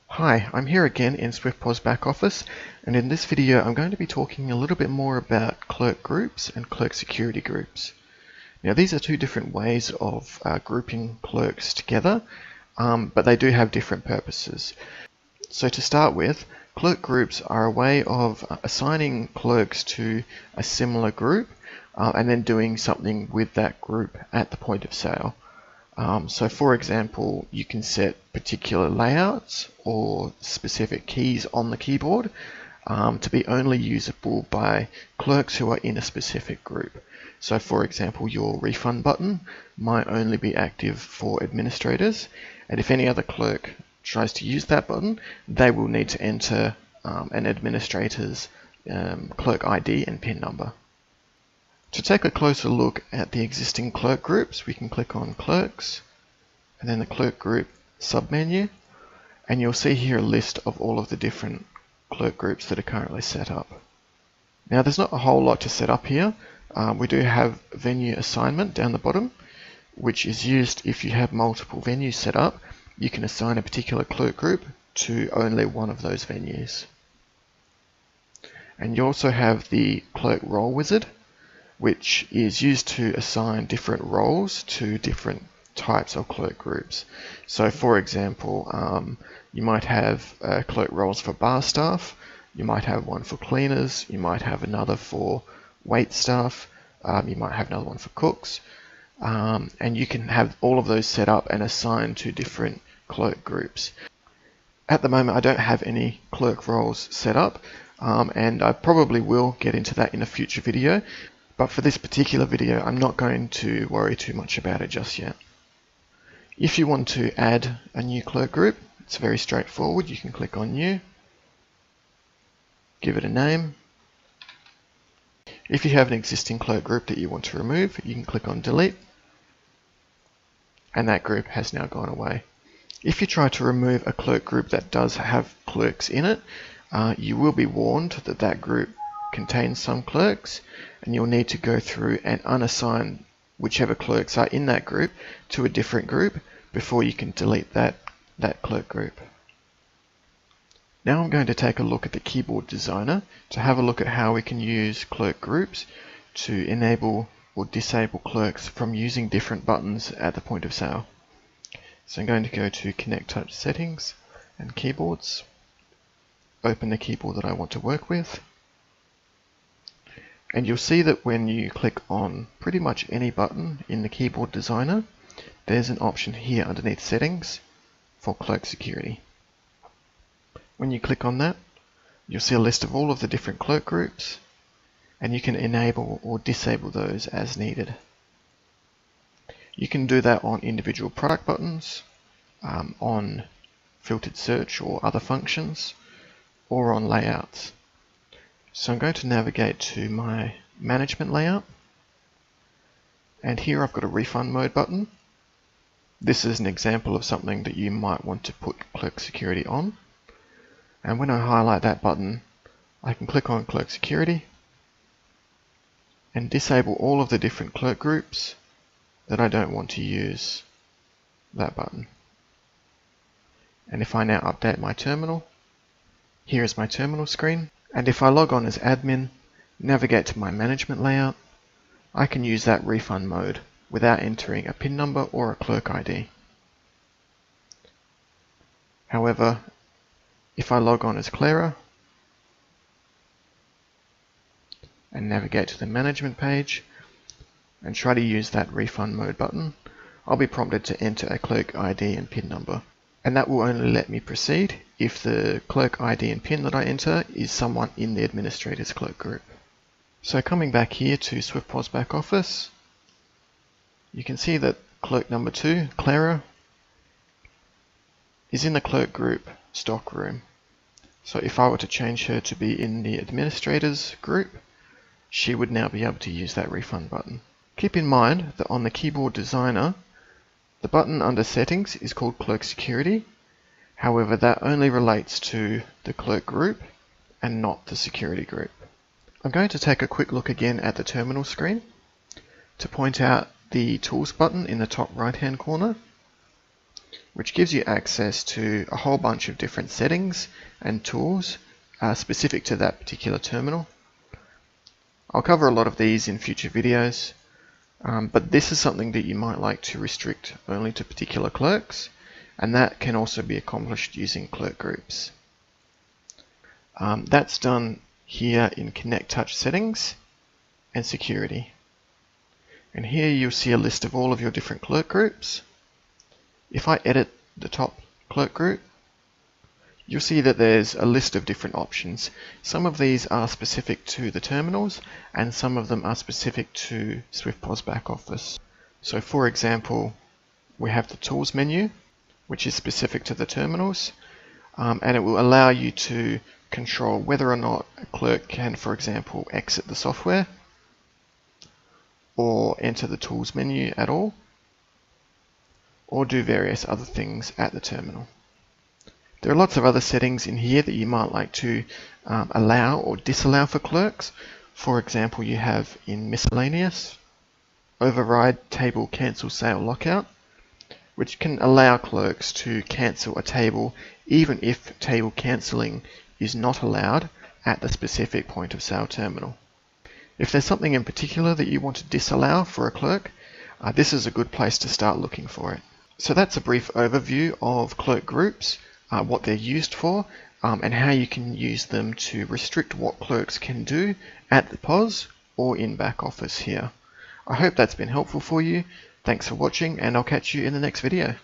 Hi, I'm here again in SwiftPOS back office, and in this video I'm going to be talking a little bit more about clerk groups and clerk security groups. Now these are two different ways of grouping clerks together, but they do have different purposes. So to start with, clerk groups are a way of assigning clerks to a similar group and then doing something with that group at the point of sale. So for example, you can set particular layouts or specific keys on the keyboard to be only usable by clerks who are in a specific group. So for example, your refund button might only be active for administrators, and if any other clerk tries to use that button, they will need to enter an administrator's clerk ID and PIN number. To take a closer look at the existing clerk groups, we can click on Clerks and then the Clerk Group submenu, and you'll see here a list of all of the different clerk groups that are currently set up. Now there's not a whole lot to set up here. We do have venue assignment down the bottom, which is used if you have multiple venues set up. You can assign a particular clerk group to only one of those venues. And you also have the Clerk Role Wizard, which is used to assign different roles to different types of clerk groups. So for example, you might have clerk roles for bar staff, you might have one for cleaners, you might have another for wait staff, you might have another one for cooks, and you can have all of those set up and assigned to different clerk groups. At the moment I don't have any clerk roles set up, and I probably will get into that in a future video. But for this particular video, I'm not going to worry too much about it just yet. If you want to add a new clerk group, it's very straightforward. You can click on New, give it a name. If you have an existing clerk group that you want to remove, you can click on Delete, and that group has now gone away. If you try to remove a clerk group that does have clerks in it, you will be warned that that group contains some clerks, and you'll need to go through and unassign whichever clerks are in that group to a different group before you can delete that clerk group. Now I'm going to take a look at the Keyboard Designer to have a look at how we can use clerk groups to enable or disable clerks from using different buttons at the point of sale. So I'm going to go to Connect Touch Settings and Keyboards, open the keyboard that I want to work with, and you'll see that when you click on pretty much any button in the Keyboard Designer, there's an option here underneath Settings for Clerk Security. When you click on that, you'll see a list of all of the different clerk groups, and you can enable or disable those as needed. You can do that on individual product buttons, on filtered search or other functions, or on layouts. So I'm going to navigate to my management layout, and here I've got a refund mode button. This is an example of something that you might want to put clerk security on, and when I highlight that button I can click on clerk security and disable all of the different clerk groups that I don't want to use that button. And if I now update my terminal, here is my terminal screen. And if I log on as admin, navigate to my management layout, I can use that refund mode without entering a PIN number or a clerk ID. However, if I log on as Clara and navigate to the management page and try to use that refund mode button, I'll be prompted to enter a clerk ID and PIN number. And that will only let me proceed if the clerk ID and PIN that I enter is someone in the administrator's clerk group. So coming back here to SwiftPOS back office, you can see that clerk number 2, Clara, is in the clerk group stock room. So if I were to change her to be in the administrator's group, she would now be able to use that refund button. Keep in mind that on the Keyboard Designer, the button under Settings is called Clerk Security. However, that only relates to the clerk group and not the security group. I'm going to take a quick look again at the terminal screen to point out the Tools button in the top right hand corner. which gives you access to a whole bunch of different settings and tools specific to that particular terminal. I'll cover a lot of these in future videos, but this is something that you might like to restrict only to particular clerks, and that can also be accomplished using clerk groups. That's done here in Connect Touch Settings and Security. And here you'll see a list of all of your different clerk groups. If I edit the top clerk group, you'll see that there's a list of different options. Some of these are specific to the terminals, and some of them are specific to SwiftPOS backoffice. So for example, we have the Tools menu, which is specific to the terminals, and it will allow you to control whether or not a clerk can, for example, exit the software or enter the Tools menu at all, or do various other things at the terminal. There are lots of other settings in here that you might like to allow or disallow for clerks. For example, you have in Miscellaneous, Override Table Cancel Sale Lockout, which can allow clerks to cancel a table even if table cancelling is not allowed at the specific point of sale terminal. If there's something in particular that you want to disallow for a clerk, this is a good place to start looking for it. So that's a brief overview of clerk groups, what they're used for, and how you can use them to restrict what clerks can do at the POS or in back office here. I hope that's been helpful for you. Thanks for watching, and I'll catch you in the next video.